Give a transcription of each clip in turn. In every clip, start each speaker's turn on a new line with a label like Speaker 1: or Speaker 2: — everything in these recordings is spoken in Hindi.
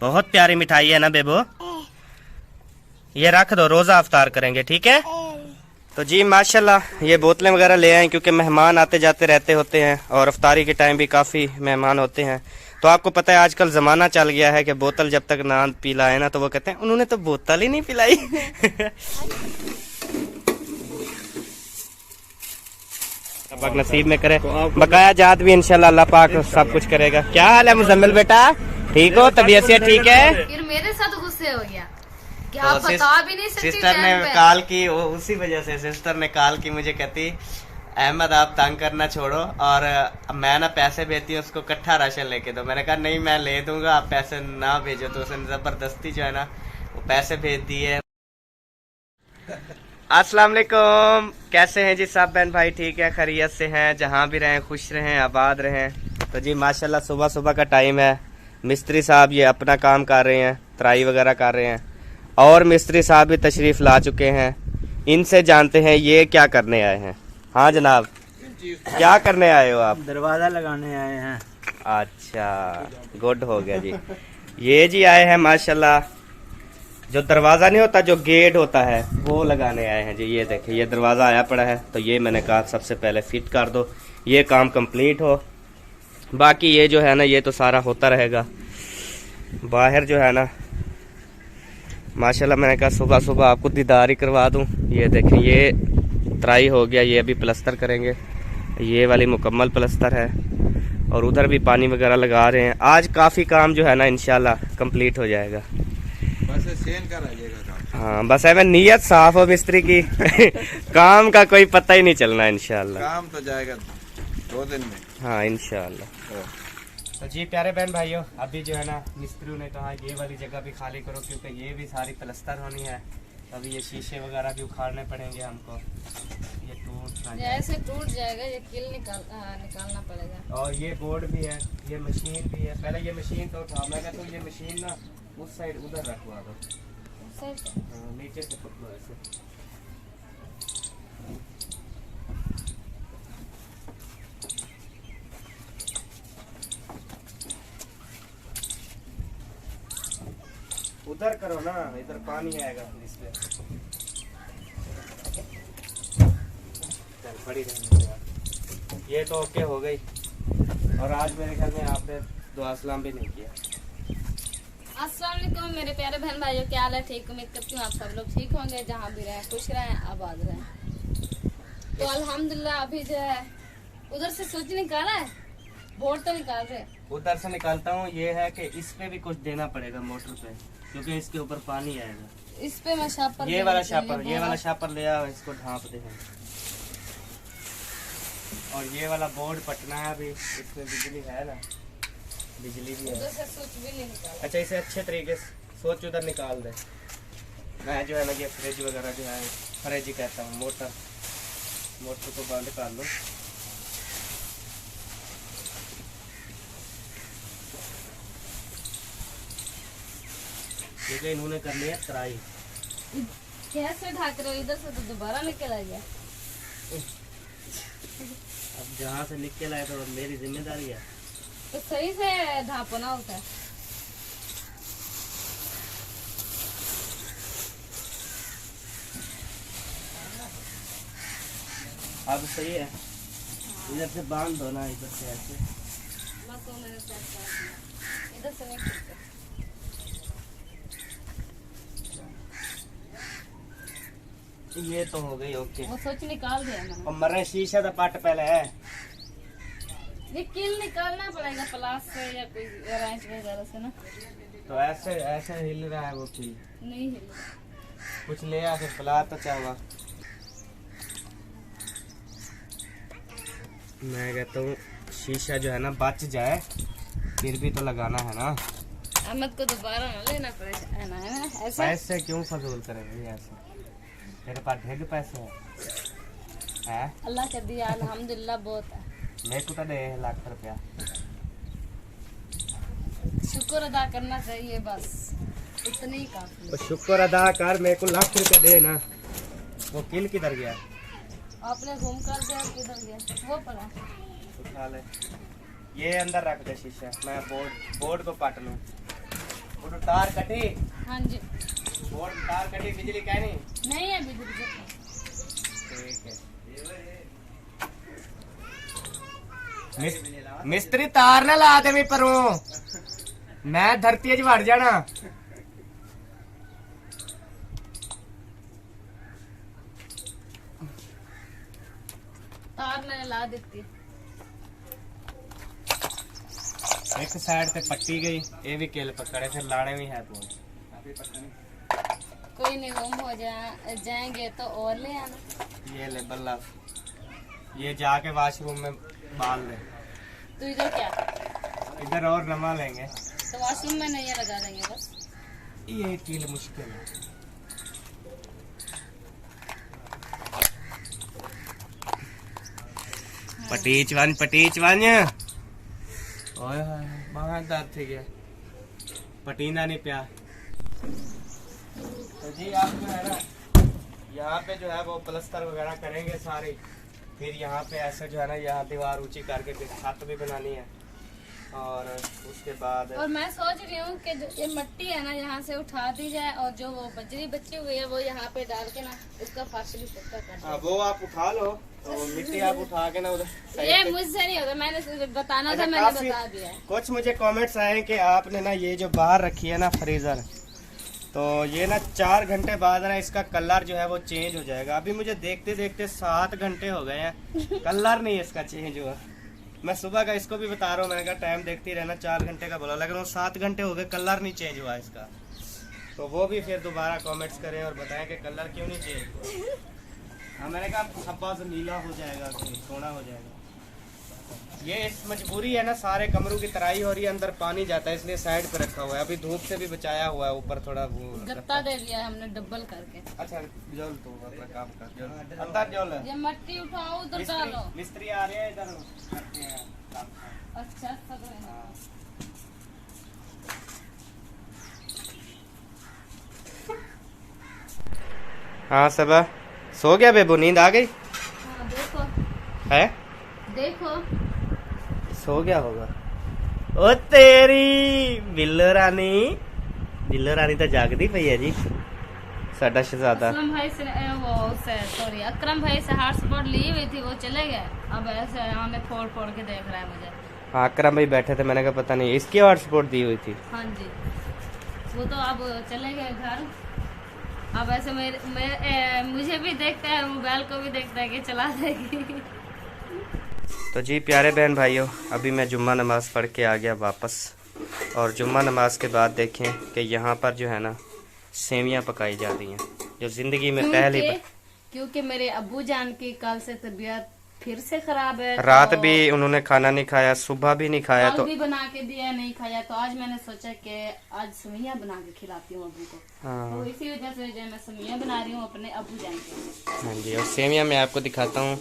Speaker 1: बहुत प्यारी मिठाई है ना बेबो। ये रख दो, रोजा अफ्तार करेंगे, ठीक है। तो जी माशाल्लाह ये बोतलें वगैरह ले आए क्योंकि मेहमान आते जाते रहते होते हैं और अफ्तारी के टाइम भी काफ़ी मेहमान होते हैं। तो आपको पता है आजकल ज़माना चल गया है कि बोतल जब तक ना पिलाए ना तो वो कहते हैं उन्होंने तो बोतल ही नहीं पिलाई। पाक नसीब में करे, बकाया जात भी इंशाल्लाह अल्लाह पाक सब कुछ करेगा। क्या हाल है मुजम्मिल बेटा, ठीक हो, तबीयत से ठीक है?
Speaker 2: फिर मेरे साथ गुस्से हो गया कि आप बता भी नहीं सकती।
Speaker 1: सिस्टर ने कॉल की, उसी वजह से सिस्टर ने कॉल की, मुझे कहती अहमद आप तंग करना छोड़ो और मैं ना पैसे भेजती हूँ उसको इकट्ठा राशन लेके दो। मैंने कहा नहीं मैं ले दूंगा, आप पैसे ना भेजो। तो उसने जबरदस्ती जो है ना वो पैसे भेज दिए। अस्सलाम वालेकुम, कैसे हैं जी सब बहन भाई, ठीक है, खैरियत से हैं, जहाँ भी रहें खुश रहें आबाद रहें। तो जी माशाल्लाह सुबह सुबह का टाइम है, मिस्त्री साहब ये अपना काम कर रहे हैं, तराई वगैरह कर रहे हैं और मिस्त्री साहब भी तशरीफ़ ला चुके हैं। इनसे जानते हैं ये क्या करने आए हैं। हाँ जनाब, क्या करने आए हो आप?
Speaker 3: दरवाजा लगाने आए हैं।
Speaker 1: अच्छा गुड हो गया जी। ये जी आए हैं माशाल्लाह, जो दरवाज़ा नहीं होता जो गेट होता है वो लगाने आए हैं जी। ये देखिए ये दरवाज़ा आया पड़ा है, तो ये मैंने कहा सबसे पहले फिट कर दो, ये काम कंप्लीट हो। बाकी ये जो है ना ये तो सारा होता रहेगा। बाहर जो है ना माशाल्लाह मैंने कहा सुबह सुबह आपको दीदार ही करवा दूं। ये देखें ये तराई हो गया, ये अभी प्लस्तर करेंगे, ये वाली मुकम्मल प्लस्तर है और उधर भी पानी वगैरह लगा रहे हैं। आज काफ़ी काम जो है ना इंशाल्लाह कंप्लीट हो जाएगा।
Speaker 3: बस सेन का रहिएगा काम।
Speaker 1: हाँ बस है नीयत साफ हो मिस्त्री की। काम का कोई पता ही नहीं चलना इंशाल्लाह।
Speaker 3: काम तो जाएगा 2 दिन में।
Speaker 1: हाँ इंशाल्लाह। तो जी प्यारे बहन भाइयों, अभी जो है ना मिस्त्रियों ने कहा ये वाली जगह भी खाली करो क्योंकि ये भी सारी प्लस्तर होनी है। अभी ये शीशे वगैरह भी उखाड़ने पड़ेंगे हमको, ये टूट ना जाए।
Speaker 2: जैसे टूट जाएगा ये किल निकालना पड़ेगा। और
Speaker 1: ये बोर्ड भी है, ये मशीन भी है। पहले ये मशीन तो उठा, मैं कहता हूँ ये मशीन ना उस साइड उधर रखवा दो, नीचे से पकड़ो ऐसे। उधर करो ना, इधर पानी आएगा फिर इसमें। चल पड़ी रहने दे यार। ये तो ओके हो गई। और आज मेरे घर में आपने दुआ सलाम भी नहीं किया।
Speaker 2: अस्सलाम वालेकुम मेरे प्यारे बहन भाइयों, क्या हाल है? ठीक, उम्मीद करती हूँ आप सब लोग ठीक होंगे, जहाँ भी रहें खुश रहें आबाद रहें। तो अल्हम्दुलिल्लाह अभी जो है उधर से स्विच निकाला है, बोर्ड तो निकाल रहे।
Speaker 1: उधर से निकालता हूँ। ये है कि इस पे भी कुछ देना पड़ेगा मोटर पे, क्योंकि इसके ऊपर पानी आएगा।
Speaker 2: इस पे मैं शापर,
Speaker 1: ये वाला शापर ले आओ, इसको ढांप दे। और ये वाला बोर्ड पटना है अभी, इसमें बिजली है ना, बिजली भी है।
Speaker 2: उधर से स्विच भी नहीं निकाला।
Speaker 1: अच्छा इसे अच्छे तरीके से सोच उधर निकाल दे। मैं जो है ना ये फ्रिज वगैरह जो है, फ्रिज ही कहता हूँ, मोटर को बंद कर लो। क्योंकि इन्होंने कर लिया तराई।
Speaker 2: कैसे ढाक रहे हो? इधर से तो दोबारा निकल आ गया।
Speaker 1: अब जहाँ से निकल आए तो मेरी जिम्मेदारी है।
Speaker 2: तो सही से ढापना होता है।
Speaker 1: अब सही है, इधर से बांध दो ना, इधर से ऐसे।
Speaker 2: बस वो मैंने सेट कर दिया। इधर से नहीं खींचते।
Speaker 1: ये तो हो गई ओके।
Speaker 2: वो स्विच निकाल दिया मैंने।
Speaker 1: और मरे शीशे का पट पहले है।
Speaker 2: ये किल निकालना पड़ेगा प्लास से या कोई रेंच वगैरह से ना।
Speaker 1: तो ऐसे ऐसे हिल रहा है वो की
Speaker 2: नहीं हिल।
Speaker 1: कुछ ले आ फिर बुला तो चाहवा। मैं कहता हूँ शीशा जो है ना बच जाए, फिर भी तो लगाना है ना।
Speaker 2: अहमद को दोबारा ना लेना पड़ेगा, है ना ऐसा।
Speaker 1: पैसे क्यों फजूल करेंगे ऐसे? तेरे पास ढेर पैसे हैं?
Speaker 2: अल्लाह का दिया अल्हम्दुलिल्लाह बहुत है।
Speaker 1: मेरे को तो दे 1 लाख रुपया।
Speaker 2: शुक्र अदा करना चाहिए, बस इतनी ही काफी।
Speaker 1: तो शुक्र अदा कर, मेरे को 1 लाख रुपया दे ना। वो किल किधर गया?
Speaker 2: आपने घूम कर दिया, किधर गया? वो पड़ा।
Speaker 1: उठा ले, ये अंदर रख दे शीशा। मैं बोर्ड को काट लूँ। तार कटी,
Speaker 2: हाँ जी,
Speaker 1: बोर्ड तार कटी, बिजली क्या नहीं?
Speaker 2: नहीं है बिजली।
Speaker 1: ठीक है। मिस्त्री तार ना ला दे मैं परों, मैं धरती च वड़ जाना।
Speaker 2: तार मैंने ला देती।
Speaker 1: एक साइड पे पट्टी गई, ये भी केल पकड़े, फिर लाने भी है तो
Speaker 2: कोई नहीं, गुम हो जाएंगे तो और ले आना।
Speaker 1: ये ले बल्ला, ये जाके वॉशरूम में बाल ले।
Speaker 2: तो इधर क्या?
Speaker 1: इधर और नमा लेंगे
Speaker 2: तो वॉशरूम में नहीं लगा देंगे बस।
Speaker 1: ये कील मुश्किल है। पटीच वन ओए होए बाहर दर्द थी गया, पटीना नहीं प्या। तो जी आप जो है ना यहाँ पे जो है वो प्लस्तर वगैरह करेंगे सारी, फिर यहाँ पे ऐसे जो है ना यहाँ दीवार ऊंची करके फिर छत भी बनानी है, और उसके बाद
Speaker 2: और मैं सोच रही हूँ कि जो ये मिट्टी है ना यहाँ से उठा दी जाए, और जो वो बजरी बची हुई है वो यहाँ पे डाल के ना उसका फर्श भी पक्का कर दें।
Speaker 1: वो आप उठा लो, तो मिट्टी आप उठा के ना उधर।
Speaker 2: ये मुझसे नहीं होगा, मैंने बताना था, मैंने
Speaker 1: काफी-
Speaker 2: बता दिया है।
Speaker 1: कुछ मुझे कमेंट्स आए कि आपने ना ये जो बाहर रखी है ना फ्रीजर, तो ये ना 4 घंटे बाद ना इसका कलर जो है वो चेंज हो जाएगा। अभी मुझे देखते देखते 7 घंटे हो गए हैं, कलर नहीं इसका चेंज हुआ। मैं सुबह का इसको भी बता रहा हूँ, मैंने कहा टाइम देखती रहना, 4 घंटे का बोला, लेकिन वो 7 घंटे हो गए, कलर नहीं चेंज हुआ इसका। तो वो भी फिर दोबारा कमेंट्स करें और बताएं कि कलर क्यों नहीं चेंज हुआ। हाँ मैंने कहा सब्बा से नीला हो जाएगा, सोना हो जाएगा। ये इस मजबूरी है ना, सारे कमरों की तराई हो रही है, अंदर पानी जाता है, इसलिए साइड पे रखा हुआ है। अभी धूप से भी बचाया हुआ है, ऊपर थोड़ा वो
Speaker 2: गत्ता दे दिया है हमने डबल करके।
Speaker 1: अच्छा जोल तो अपना काम कर, जोल अंदर जोल।
Speaker 2: ये मिट्टी उठाओ उधर डालो।
Speaker 1: मिस्त्री आ रहे हैं इधर करते हैं काम।
Speaker 2: अच्छा सब है।
Speaker 1: हाँ। हाँ सबा सो गया बेबू, नींद आ गई
Speaker 2: हाँ देखो
Speaker 1: है,
Speaker 2: देखो
Speaker 1: सो गया होगा। ओ तेरी बिल्लो रानी तो जागती पई है जी, साडा शहजादा।
Speaker 2: असलम भाई से सॉरी अकरम भाई से हॉटस्पॉट ली हुई थी, वो चले गए। अब ऐसे हमें फोड़ फोड़ के देख रहा है मुझे।
Speaker 1: हाँ अकरम भाई बैठे थे, मैंने कहा पता नहीं इसकी हॉटस्पॉट दी हुई थी।
Speaker 2: हाँ जी, वो तो अब चले गए घर। अब ऐसे मुझे भी देखता है, मोबाइल को भी देखता है कि चला देगी।
Speaker 1: तो जी प्यारे बहन भाइयों, अभी मैं जुम्मा नमाज़ पढ़ के आ गया वापस, और जुम्मा नमाज के बाद देखें कि यहाँ पर जो है ना सेवियाँ पकाई जा रही हैं, जो ज़िंदगी में पहली बार।
Speaker 2: क्योंकि मेरे अब्बू जान की कल से तबीयत फिर से खराब है।
Speaker 1: रात
Speaker 2: तो
Speaker 1: भी उन्होंने खाना नहीं खाया, सुबह भी नहीं खाया,
Speaker 2: कल
Speaker 1: तो
Speaker 2: भी बना के दिया नहीं खाया, तो आज मैंने सोचा कि आज सेवियाँ बना के खिलाती हूँ अब्बू को।
Speaker 1: हाँ
Speaker 2: तो इसी वजह से जो मैं सेवियाँ बना रही हूँ अपने अब्बू जान के।
Speaker 1: हाँ जी, और सेवियाँ मैं आपको दिखाता हूँ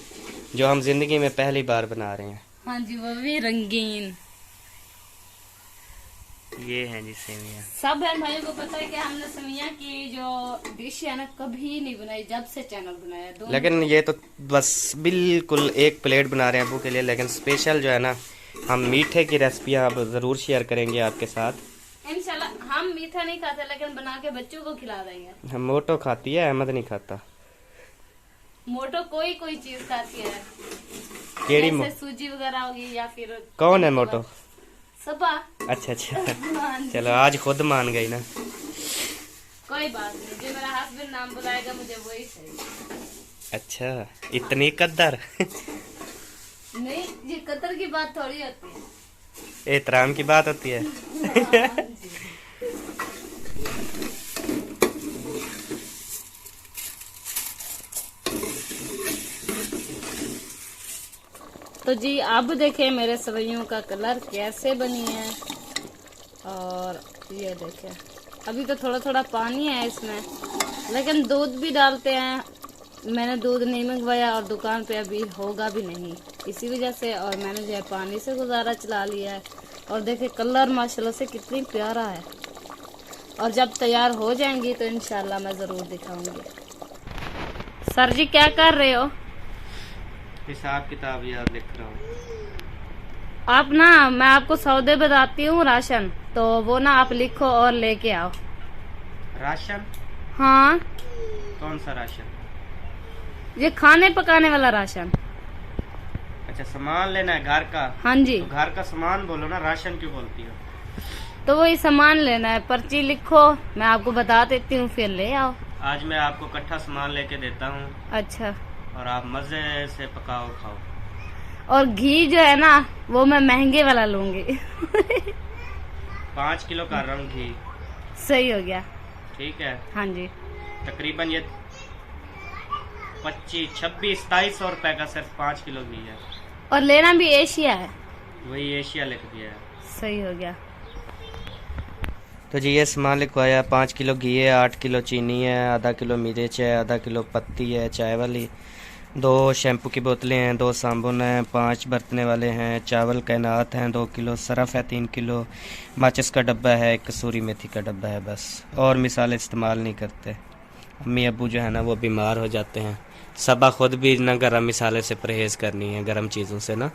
Speaker 1: जो हम ज़िंदगी में पहली बार बना रहे हैं।
Speaker 2: हाँ जी, वो भी रंगीन।
Speaker 1: ये हैं जी सेवियाँ।
Speaker 2: सब बहन भाइयों को पता है कि हमने सेवियाँ की जो डिश है ना कभी नहीं बनाई जब से चैनल बनाया। दोनों
Speaker 1: लेकिन ये तो बस बिल्कुल एक प्लेट बना रहे हैं अबू के लिए, लेकिन स्पेशल जो है ना हम मीठे की रेसिपियाँ अब ज़रूर शेयर करेंगे आपके साथ।
Speaker 2: इंशाल्लाह। हम मीठा नहीं खाते, लेकिन बना के बच्चों को खिला देंगे।
Speaker 1: हम मोटो खाती है, अहमद नहीं खाता।
Speaker 2: मोटो कोई कोई चीज खाती है,
Speaker 1: केड़ी
Speaker 2: जैसे सूजी वगैरह होगी या फिर
Speaker 1: कौन है मोटो?
Speaker 2: सबा।
Speaker 1: अच्छा अच्छा
Speaker 2: हाँ जी।
Speaker 1: चलो आज खुद मान गई ना।
Speaker 2: कोई बात नहीं, जो मेरा हस्बैंड नाम बुलाएगा मुझे वही सही।
Speaker 1: अच्छा इतनी कद्दर
Speaker 2: नहीं, ये कतर की बात थोड़ी होती है।
Speaker 1: एहतराम की बात होती है।
Speaker 2: हाँ जी। तो जी अब देखें मेरे सवैयों का कलर कैसे बनी है, और ये देखें अभी तो थोड़ा थोड़ा पानी है इसमें, लेकिन दूध भी डालते हैं। मैंने दूध नहीं मंगवाया और दुकान पे अभी होगा भी नहीं, इसी वजह से, और मैंने जो है पानी से गुजारा चला लिया है। और देखें कलर माशाल्लाह से कितनी प्यारा है, और जब तैयार हो जाएंगी तो इंशाल्लाह मैं ज़रूर दिखाऊंगी। सर जी क्या कर रहे हो?
Speaker 1: हिसाब किताब याद लिख रहा हूँ।
Speaker 2: आप ना, मैं आपको सौदे बताती हूँ राशन। तो वो ना आप लिखो और लेके आओ।
Speaker 1: राशन?
Speaker 2: हाँ,
Speaker 1: कौन सा राशन?
Speaker 2: ये खाने पकाने वाला राशन।
Speaker 1: अच्छा, सामान लेना है घर का?
Speaker 2: हाँ जी।
Speaker 1: तो घर का सामान बोलो ना, राशन क्यों बोलती हो?
Speaker 2: तो वही सामान लेना है, पर्ची लिखो, मैं आपको बता देती हूँ, फिर ले आओ।
Speaker 1: आज मैं आपको इकट्ठा सामान लेके देता हूँ
Speaker 2: अच्छा।
Speaker 1: और आप मजे से पकाओ खाओ।
Speaker 2: और घी जो है ना वो मैं महंगे वाला लूंगी।
Speaker 1: 5 किलो कर रहा हूँ घी।
Speaker 2: सही हो गया।
Speaker 1: ठीक है,
Speaker 2: हाँ जी।
Speaker 1: तकरीबन ये 25, 26, 2700 रुपए का सिर्फ 5 किलो घी है।
Speaker 2: और लेना भी एशिया है।
Speaker 1: वही एशिया लिख दिया है।
Speaker 2: सही हो गया।
Speaker 1: तो जी ये सामान लिखवाया, 5 किलो घी है, 8 किलो चीनी है, आधा किलो मिर्च है, आधा किलो पत्ती है चाय वाली, 2 शैम्पू की बोतलें हैं, 2 साबुन हैं, 5 बरतने वाले हैं, चावल कैनात हैं 2 किलो, सरफ है 3 किलो, माचिस का डब्बा है, एक कसूरी मेथी का डब्बा है बस। और मिसाल इस्तेमाल नहीं करते। अम्मी अब्बू जो है ना वो बीमार हो जाते हैं। सबा खुद भी ना गर्म मिसाले से परहेज़ करनी है, गर्म चीज़ों से ना।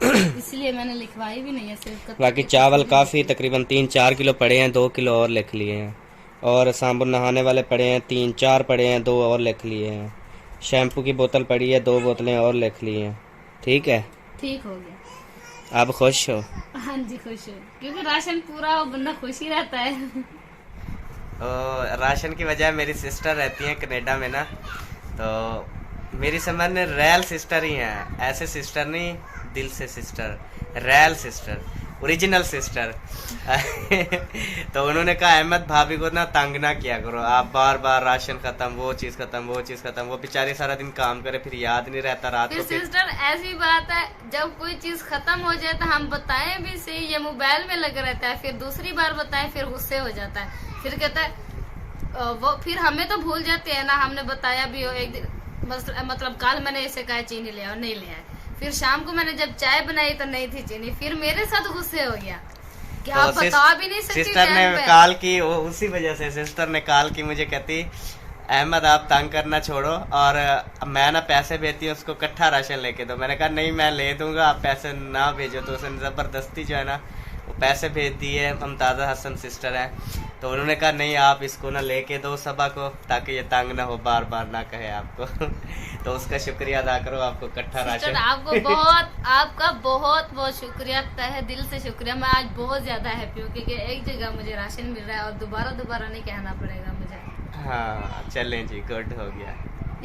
Speaker 2: इसलिए मैंने लिखवाई भी नहीं है सिर्फ।
Speaker 1: बाकी चावल काफ़ी तकरीबन 3-4 किलो पड़े हैं, 2 किलो और लिख लिए हैं। और साबुन नहाने वाले पड़े हैं 3-4 पड़े हैं, 2 और लिख लिए हैं। शैम्पू की बोतल पड़ी है, 2 बोतलें और लिख ली हैं। ठीक है,
Speaker 2: ठीक हो गया।
Speaker 1: आप खुश हो?
Speaker 2: हाँ जी खुश हूँ, क्योंकि राशन पूरा हो बंदा खुश ही रहता है।
Speaker 1: राशन की वजह मेरी सिस्टर रहती हैं कनाडा में ना, तो मेरी समझ में रियल सिस्टर ही हैं, ऐसे सिस्टर नहीं, दिल से sister, real sister, original sister. तो उन्होंने कहा अहमद भाभी को ना तंग ना किया करो, आप बार बार राशन खत्म, वो चीज़ खत्म, वो चीज़ खत्म। वो बेचारी सारा दिन काम करे, फिर याद नहीं रहता रात
Speaker 2: फिर
Speaker 1: को।
Speaker 2: सिस्टर ऐसी बात है, जब कोई चीज खत्म हो जाए तो हम बताएं भी सही, ये मोबाइल में लगा रहता है, फिर दूसरी बार बताएं फिर गुस्से हो जाता है, फिर कहता है वो, फिर हमें तो भूल जाते हैं ना, हमने बताया भी हो एक दिन, मतलब कल मैंने इसे कहा चीनी ले आओ, नहीं ले आए, फिर शाम को मैंने जब चाय बनाई तो नहीं थी चीनी, फिर मेरे साथ गुस्से हो गया कि आप बता भी नहीं सकती।
Speaker 1: सिस्टर ने कॉल की, उसी वजह से सिस्टर ने कॉल की, मुझे कहती अहमद आप तंग करना छोड़ो और मैं ना पैसे भेजती हूँ उसको इकट्ठा राशन लेके दो। मैंने कहा नहीं मैं ले दूंगा, आप पैसे ना भेजो। तो उसने ज़बरदस्ती जो है ना वो पैसे भेज दिए। मुमताज़ा हसन सिस्टर हैं, तो उन्होंने कहा नहीं आप इसको ना लेके दो सबा को, ताकि ये तंग ना हो, बार बार ना कहे आपको। तो उसका शुक्रिया अदा करो, आपको इकट्ठा राशन।
Speaker 2: आपको बहुत, आपका बहुत बहुत शुक्रिया, तहे दिल से शुक्रिया। मैं आज बहुत ज्यादा हैप्पी हूँ क्योंकि एक जगह मुझे राशन मिल रहा है और दोबारा नहीं कहना पड़ेगा मुझे।
Speaker 1: हाँ चलें जी, गुड हो गया।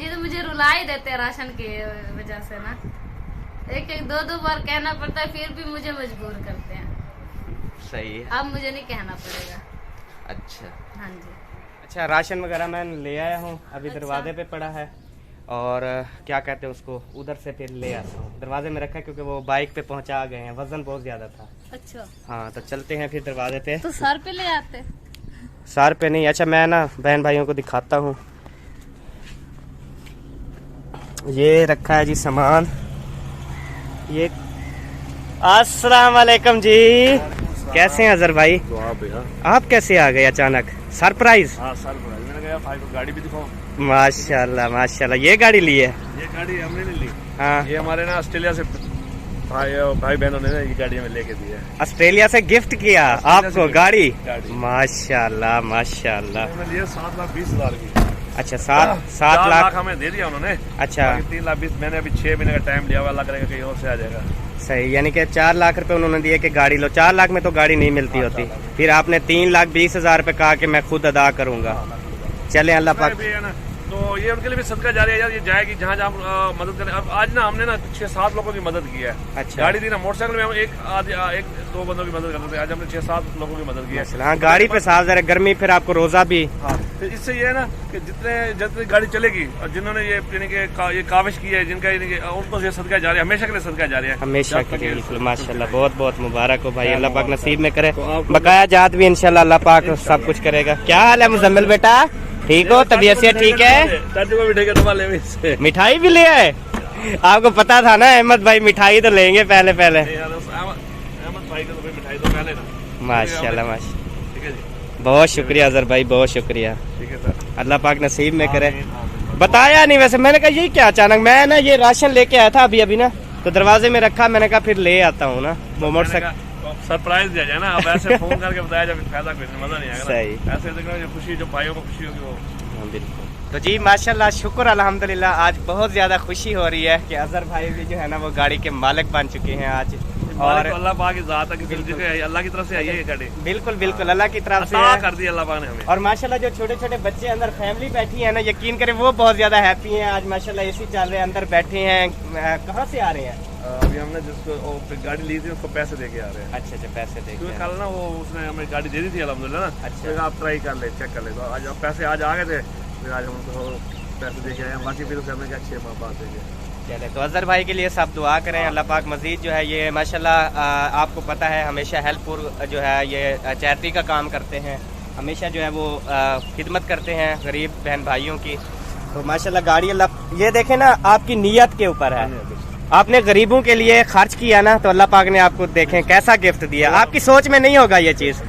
Speaker 2: ये तो मुझे रुला ही देते हैं राशन की वजह से ना, एक दो बार कहना पड़ता है, फिर भी मुझे मजबूर करते हैं।
Speaker 1: सही है,
Speaker 2: अब मुझे नहीं कहना पड़ेगा।
Speaker 1: अच्छा
Speaker 2: हाँ जी।
Speaker 1: अच्छा, राशन वगैरह मैं ले आया हूँ, अभी
Speaker 2: अच्छा।
Speaker 1: दरवाजे पे पड़ा है, और क्या कहते हैं उसको, उधर से फिर ले आता हूँ। दरवाजे में रखा है क्योंकि वो बाइक पे पहुँचा गए हैं, वजन बहुत ज़्यादा था।
Speaker 2: अच्छा,
Speaker 1: हाँ तो चलते हैं फिर दरवाजे पे।
Speaker 2: तो सर पे ले आते?
Speaker 1: सर पे नहीं, अच्छा मैं ना बहन भाइयों को दिखाता हूँ। ये रखा है जी सामान, ये। अस्सलाम वालेकुम जी, कैसे हैं अजहर भाई?
Speaker 3: तो
Speaker 1: आप कैसे आ गए अचानक, सरप्राइज?
Speaker 3: हाँ सरप्राइज, मैंने कहा भाई को गाड़ी भी दिखाओ।
Speaker 1: माशाल्लाह माशाल्लाह, ये गाड़ी ली है?
Speaker 3: ये गाड़ी हमने नहीं ली,
Speaker 1: हाँ,
Speaker 3: ये हमारे ना ऑस्ट्रेलिया से भाई बहनों ने ये गाड़ी हमें लेके दी है।
Speaker 1: ऑस्ट्रेलिया से गिफ्ट किया आपको
Speaker 3: से
Speaker 1: गाड़ी?
Speaker 3: गाड़ी।
Speaker 1: माशाल्लाह माशाल्लाह।
Speaker 3: मैंने लिया 7,20,000 की।
Speaker 1: अच्छा, 7
Speaker 3: 4
Speaker 1: लाख
Speaker 3: हमें दे दिया उन्होंने।
Speaker 1: अच्छा,
Speaker 3: 3,20,000 मैंने अभी 6 महीने का टाइम लिया हुआ, अल्लाह करेगा कहीं और से आ जाएगा।
Speaker 1: सही, यानी कि 4 लाख रुपए उन्होंने दिए कि गाड़ी लो। 4 लाख में तो गाड़ी नहीं मिलती होती, फिर आपने 3,20,000 रुपए कहा कि मैं खुद अदा करूंगा। चले अल्लाह पाक।
Speaker 3: भी है ना, तो ये उनके लिए भी सदका जारी है यार, ये जाएगी जहाँ जहाँ मदद करें। अब आज ना हमने ना 6-7 लोगों की मदद की है।
Speaker 1: अच्छा,
Speaker 3: गाड़ी थी ना, मोटरसाइकिल में हम एक 2 बंदों की मदद करते थे, आज हमने 6-7 लोगों की मदद की है।
Speaker 1: हाँ, गाड़ी पे साफ जरा गर्मी, फिर आपको रोजा भी।
Speaker 3: हाँ, तो इससे ये है ना कि जितनी गाड़ी चलेगी और जिन्होंने ये यानी कि ये काविश की है, जिनका यानी कि उनको ये सदका जारी है, हमेशा के लिए सदका जारी है,
Speaker 1: हमेशा के लिए। बिल्कुल माशाल्लाह, बहुत बहुत मुबारक हो भाई, अल्लाह पाक नसीब में करे।
Speaker 3: तो
Speaker 1: बकाया जात भी इंशाल्लाह अल्लाह पाक सब कुछ करेगा। क्या हाल है मुजम्मिल बेटा, ठीक हो? तबीयत से ठीक है?
Speaker 3: चाचू को भी ठेके तो वाले में
Speaker 1: मिठाई भी ले आए? आपको पता था ना अहमद भाई मिठाई तो लेंगे पहले पहले।
Speaker 3: अहमद भाई को तो कोई मिठाई तो पहले ना।
Speaker 1: माशाल्लाह माशाल्लाह,
Speaker 3: ठीक है जी,
Speaker 1: बहुत शुक्रिया अजहर भाई, बहुत शुक्रिया।
Speaker 3: ठीक है सर,
Speaker 1: अल्लाह पाक नसीब में करे।
Speaker 3: आमीन।
Speaker 1: बताया नहीं वैसे, मैंने कहा यही क्या अचानक, मैं ना ये राशन लेके आया था अभी ना, तो दरवाजे में रखा, मैंने कहा फिर ले आता हूँ ना। वो मोटरसाइकिल
Speaker 3: सरप्राइज दिया जाए ना, अब ऐसे फोन करके बताया जाए फायदा कोई नहीं, मजा नहीं आएगा
Speaker 1: सही।
Speaker 3: ना। ऐसे देखो ये खुशी जो भाइयों को खुशी होगी वो।
Speaker 1: हाँ, बिल्कुल। तो जी माशाल्लाह शुक्र अल्हम्दुलिल्लाह, आज बहुत ज़्यादा खुशी हो रही है कि अजहर भाई भी जो है ना वो गाड़ी के मालिक बन चुके हैं आज। और
Speaker 3: तो अल्लाह पाक की ज़ात है कि अल्लाह की तरफ से आई है ये गाड़ी,
Speaker 1: बिल्कुल बिल्कुल अल्लाह की तरफ से
Speaker 3: अता
Speaker 1: है।
Speaker 3: कर दी अल्लाह पाक ने हमें।
Speaker 1: और माशाल्लाह जो छोटे छोटे बच्चे अंदर फैमिली बैठी है ना, यकीन करें वो बहुत ज़्यादा हैप्पी हैं आज माशाल्लाह। एसी चल रहे हैं, अंदर बैठे हैं। कहाँ से आ रहे हैं?
Speaker 3: अभी हमने जिसको गाड़ी ली थी उसको पैसे दे के आ रहे हैं।
Speaker 1: अच्छा अच्छा, पैसे दे
Speaker 3: क्योंकि कल ना वो उसने हमें गाड़ी दे दी थी अल्हम्दुलिल्लाह ना।
Speaker 1: अच्छा।
Speaker 3: तो आप ट्राई कर ले, चेक कर ले। तो आज पैसे आज आ गए थे, फिर आज हम उनको पैसे दे के आए हैं। बाकी फिर हमने क्या 6 माह बाद देंगे।
Speaker 1: चले, तो अजहर भाई के लिए सब दुआ करें, अल्लाह पाक मजीद जो है ये माशाल्लाह आपको पता है हमेशा हेल्पफुल जो है ये चैरिटी का काम करते हैं, हमेशा जो है वो खिदमत करते हैं गरीब बहन भाइयों की। तो माशाल्लाह गाड़ी अल्लाह, ये देखें ना आपकी नीयत के ऊपर है। आपने गरीबों के लिए खर्च किया ना तो अल्लाह पाक ने आपको देखें कैसा गिफ्ट दिया। आपकी सोच में नहीं होगा ये चीज़,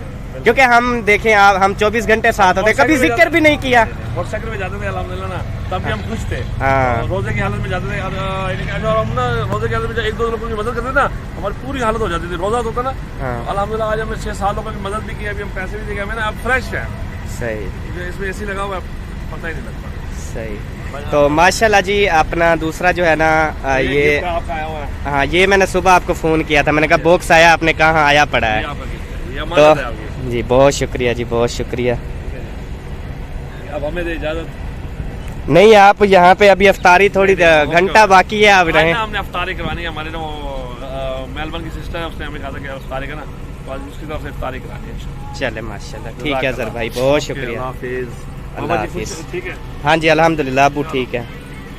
Speaker 1: क्योंकि हम देखें हम 24 घंटे साथ होते, कभी जिक्र भी नहीं किया।
Speaker 3: मोटरसाइकिल में जाते थे अल्हम्दुलिल्लाह ना, तब भी हम खुश थे।
Speaker 1: हाँ।
Speaker 3: रोजे की हालत में जाते थे, अगर हम ना रोजे की हालत में 1-2 लोगों की मदद करते ना, हमारी पूरी हालत हो जाती थी। रोजा होता ना,
Speaker 1: हाँ।
Speaker 3: अल्हम्दुलिल्लाह आज हमने 6-7 लोगों की मदद भी की, अभी हम पैसे भी दे गए। मैंने अब फ्रेश है,
Speaker 1: सही
Speaker 3: इसमें एसी लगा हुआ है, पता ही नहीं लगता।
Speaker 1: सही। तो माशाल्लाह जी अपना दूसरा जो है ना ये
Speaker 3: आपका आया हुआ है,
Speaker 1: हाँ, ये मैंने सुबह आपको फ़ोन किया था, मैंने कहा बॉक्स आया, आपने कहा आया पड़ा
Speaker 3: ये
Speaker 1: है।
Speaker 3: आपका gift है, ये
Speaker 1: तो
Speaker 3: अमानत है आपकी।
Speaker 1: जी बहुत शुक्रिया जी, बहुत शुक्रिया।
Speaker 3: अब हमें दे इजाजत।
Speaker 1: नहीं आप यहाँ पे अभी अफ्तारी थोड़ी घंटा बाकी है, आप
Speaker 3: आज
Speaker 1: रहे।
Speaker 3: ना हमने अफ्तारी करवानी है, हमारे ना वो मेलबर्न की सिस्टर है, उसने हमें कहा था कि अफ्तारी का ना, तो आज उसकी तरफ से अफ्तारी करानी है।
Speaker 1: चले माशाल्लाह, ठीक है सर भाई, बहुत शुक्रिया। अल्लाह हाफिज़।
Speaker 3: ठीक है,
Speaker 1: हाँ जी अल्हम्दुलिल्लाह अबू ठीक है।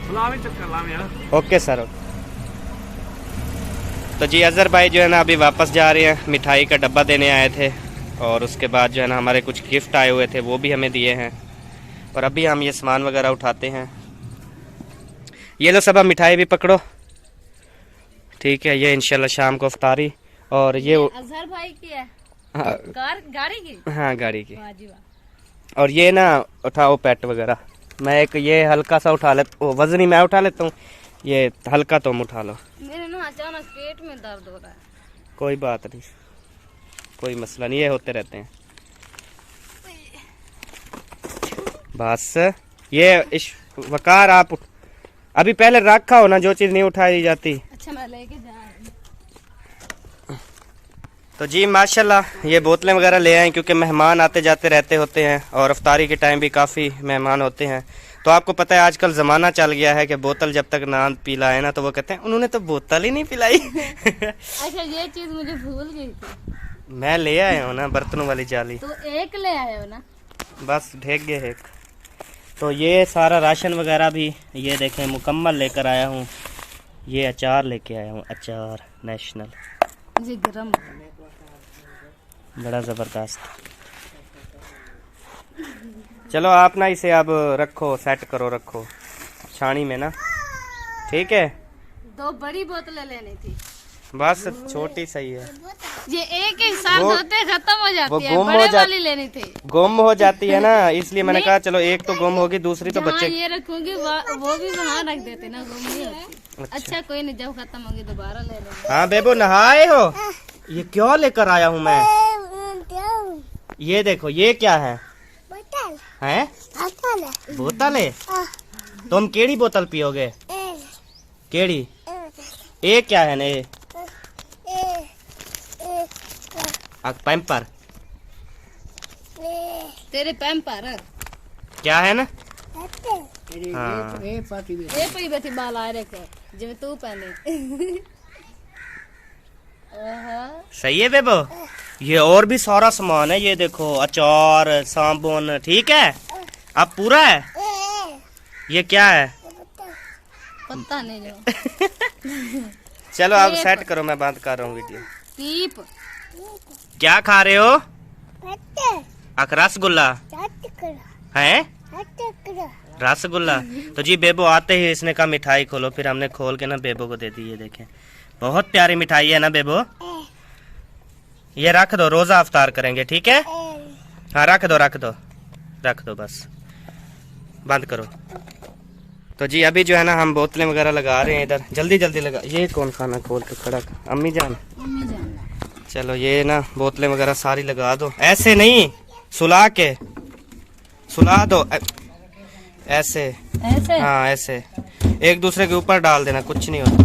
Speaker 3: सलामी चक्कर लामी है ना।
Speaker 1: Okay sir. तो जी अजहर भाई जो है ना अभी वापस जा रहे हैं, मिठाई का डब्बा देने आए थे और उसके बाद जो है ना हमारे कुछ गिफ्ट आए हुए थे वो भी हमें दिए हैं। और अभी हम ये सामान वगैरह उठाते हैं। ये लो सब, मिठाई भी पकड़ो, ठीक है। ये इंशाल्लाह शाम को अफ्तारी। और ये
Speaker 2: अजहर भाई की है
Speaker 1: हाँ,
Speaker 2: गाड़ी की।
Speaker 1: हाँ गाड़ी की।
Speaker 2: वाह जी वाह।
Speaker 1: और ये ना उठाओ पेट वगैरह, मैं एक ये हल्का सा उठा लेता हूँ, वजनी मैं उठा लेता हूँ, ये हल्का तुम उठा लो।
Speaker 2: मेरे ना अचानक पेट में दर्द हो रहा है।
Speaker 1: कोई बात नहीं, कोई मसला नहीं, ये होते रहते हैं। बस ये वकार आप अभी पहले रखा हो ना, जो चीज़ नहीं उठाई जाती।
Speaker 2: अच्छा मैं लेके जा रही हूँ।
Speaker 1: तो जी माशाल्लाह ये बोतलें वगैरह ले आए, क्योंकि मेहमान आते जाते रहते होते हैं और अफ्तारी के टाइम भी काफ़ी मेहमान होते हैं। तो आपको पता है आजकल ज़माना चल गया है कि बोतल जब तक ना पिलाए ना तो वो कहते हैं उन्होंने तो बोतल ही नहीं पिलाई।
Speaker 2: अच्छा ये चीज मुझे भूल गई थी।
Speaker 1: मैं ले आया हूँ ना बर्तनों वाली जाली,
Speaker 2: तो एक ले आए हो ना।
Speaker 1: बस ढेक गए एक। तो ये सारा राशन वगैरह भी ये देखें मुकम्मल लेकर आया हूँ। ये अचार लेके आया हूँ, अचार नेशनल,
Speaker 2: जी गरम।
Speaker 1: बड़ा ज़बरदस्त। चलो आप ना इसे अब रखो, सेट करो, रखो छानी में ना, ठीक है।
Speaker 2: 2 बड़ी बोतलें लेनी थी,
Speaker 1: बस छोटी सही है,
Speaker 2: ये एक ही साथ
Speaker 1: वो-
Speaker 2: धोते खत्म हो जाती
Speaker 1: वो
Speaker 2: है।
Speaker 1: गुम
Speaker 2: बड़े
Speaker 1: हो जा-
Speaker 2: वाली लेनी थी।
Speaker 1: गुम हो जाती है ना, इसलिए मैंने कहा चलो एक तो गुम होगी, दूसरी तो
Speaker 2: जहाँ
Speaker 1: बच्चे।
Speaker 2: ये रखूंगी वो भी वहाँ रख देते ना, गुम नहीं होती। अच्छा कोई नहीं, जब खत्म होगी दोबारा ले लेंगे।
Speaker 1: हाँ बेबो नहाए हो? ये क्यों लेकर आया हूँ मैं? ये देखो ये क्या है? हैं? बोतल है? तुम केड़ी बोतल पियोगे? केड़ी? ये क्या है ने? पैम्पर
Speaker 2: तेरे पैम्पर
Speaker 1: क्या है ना? हाँ
Speaker 2: ये पई बैठी बाल आ रखे जिਵੇਂ तू पहने।
Speaker 1: सही है बेबो। ये और भी सारा सामान है, ये देखो अचार, साबुन, ठीक है। अब पूरा है। ये क्या है?
Speaker 2: पता नहीं जो।
Speaker 1: चलो अब सेट करो, मैं बंद कर रहा हूँ वीडियो।
Speaker 2: पीप
Speaker 1: क्या खा रहे हो? रसगुल्ला है? रसगुल्ला। तो जी बेबो आते ही इसने कहा मिठाई खोलो, फिर हमने खोल के ना बेबो को दे दी। ये देखें बहुत प्यारी मिठाई है ना बेबो। ये रख दो, रोजा अफ्तार करेंगे, ठीक है। हाँ रख दो रख दो रख दो, बस बंद करो। तो जी अभी जो है ना हम बोतलें वगैरह लगा रहे हैं इधर, जल्दी जल्दी लगा। ये कौन खाना खोल के खड़ा? अम्मी जान। चलो ये ना बोतलें वगैरह सारी लगा दो, ऐसे नहीं, सुला के सुला दो, ऐसे
Speaker 2: ऐसे
Speaker 1: हाँ ऐसे, एक दूसरे के ऊपर डाल देना, कुछ नहीं होता,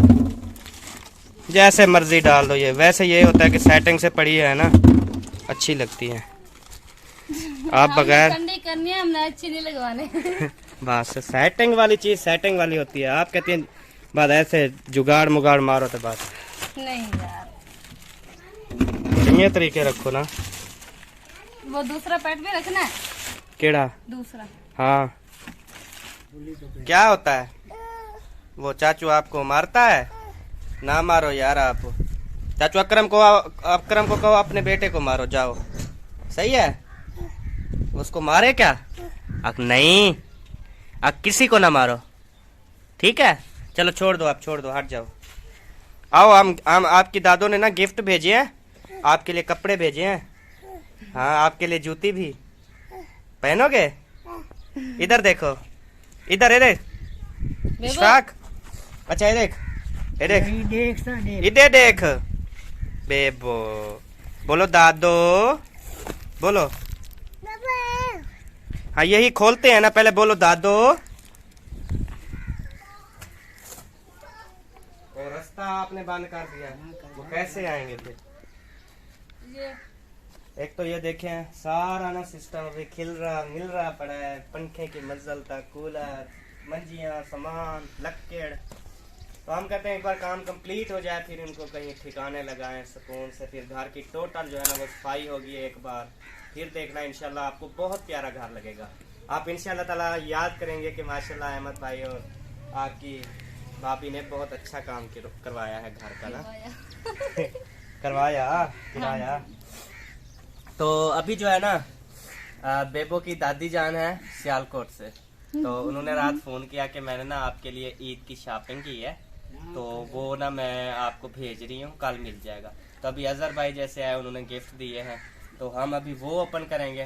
Speaker 1: जैसे मर्जी डाल दो। ये वैसे ये होता है कि सेटिंग से पड़ी है ना, अच्छी लगती है। आप बगैर
Speaker 2: ठंडी करनी है, हमने अच्छी नहीं लगवाने।
Speaker 1: बस सेटिंग वाली चीज सेटिंग वाली होती है। आप कहती हैं बात ऐसे जुगाड़ मुगाड़ मारो तो बात
Speaker 2: नहीं यार,
Speaker 1: ये तरीके रखो ना।
Speaker 2: वो दूसरा पैट भी रखना है,
Speaker 1: केड़ा
Speaker 2: दूसरा।
Speaker 1: हाँ क्या होता है वो चाचू आपको मारता है? ना मारो यार आप। चाचू अकरम को कहो अपने बेटे को मारो, जाओ। सही है, उसको मारे क्या? नहीं, किसी को ना मारो, ठीक है? चलो छोड़ दो, आप छोड़ दो, हट जाओ। आओ, हम आपकी दादो ने ना गिफ्ट भेजे हैं, आपके लिए कपड़े भेजे हैं। हाँ, आपके लिए जूती भी पहनोगे। इधर देखो, इधर ये देख इशफाक, अच्छा ये देख, ये देख, इधर देख बेबो। बोलो दादो, बोलो। हाँ यही खोलते हैं ना, पहले बोलो दादो। और रास्ता आपने बंद कर दिया, वो कैसे आएंगे फिर?
Speaker 2: ये
Speaker 1: एक तो ये देखें सारा ना सिस्टम अभी मिल रहा पड़ा है, पंखे की मंजिल तक, कूलर, मंजियाँ, सामान, लक्कड़। तो हम कहते हैं एक बार काम कंप्लीट हो जाए, फिर इनको कहीं ठिकाने लगाएं सुकून से, फिर घर की टोटल जो है ना वो सफाई होगी एक बार, फिर देखना इंशाल्लाह आपको बहुत प्यारा घर लगेगा। आप इंशाल्लाह ताला याद करेंगे कि माशाल्लाह अहमद भाई और आपकी भाभी ने बहुत अच्छा काम करवाया है घर का ना। करवाया। तो अभी जो है ना बेबो की दादी जान है सियालकोट से, तो उन्होंने रात फोन किया कि मैंने ना आपके लिए ईद की शॉपिंग की है, तो वो ना मैं आपको भेज रही हूँ, कल मिल जाएगा। तो अभी अजहर भाई जैसे आए, उन्होंने गिफ्ट दिए हैं, तो हम अभी वो ओपन करेंगे।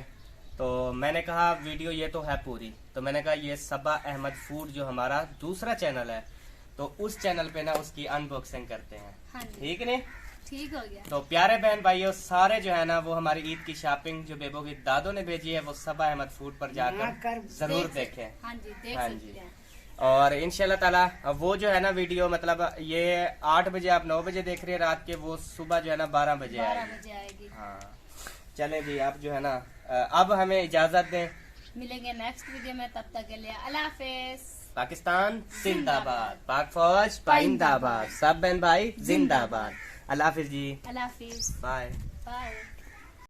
Speaker 1: तो मैंने कहा वीडियो ये तो है पूरी, तो मैंने कहा ये सबा अहमद फूड जो हमारा दूसरा चैनल है, तो उस चैनल पे ना उसकी अनबॉक्सिंग करते हैं।
Speaker 2: हाँ जी,
Speaker 1: ठीक नहीं?
Speaker 2: ठीक हो गया।
Speaker 1: तो प्यारे बहन भाइयों सारे जो है ना वो हमारी ईद की शॉपिंग जो बेबो की दादो ने भेजी है, वो सबा अहमद फूड पर जाकर जरूर देखें।
Speaker 2: हाँ जी, देख
Speaker 1: हाँ
Speaker 2: सकते
Speaker 1: जी।
Speaker 2: हैं।
Speaker 1: और इंशाल्लाह ताला वो जो है ना वीडियो, मतलब ये 8 बजे आप 9 बजे देख रहे हैं रात के, वो सुबह जो है ना 12 बजे
Speaker 2: 12
Speaker 1: आएगी।
Speaker 2: बजे आएगी।
Speaker 1: हाँ चले जी, आप जो है ना अब हमें इजाजत दें।
Speaker 2: मिलेंगे नेक्स्ट वीडियो में, तब तक के लिए अल्लाह हाफिज।
Speaker 1: पाकिस्तान जिंदाबाद, पाक फौज पाइंदाबाद, सब बहन भाई जिंदाबाद। अल्लाह हाफिज जी,
Speaker 2: अल्लाह हाफिज,
Speaker 1: बाय।
Speaker 2: बाय।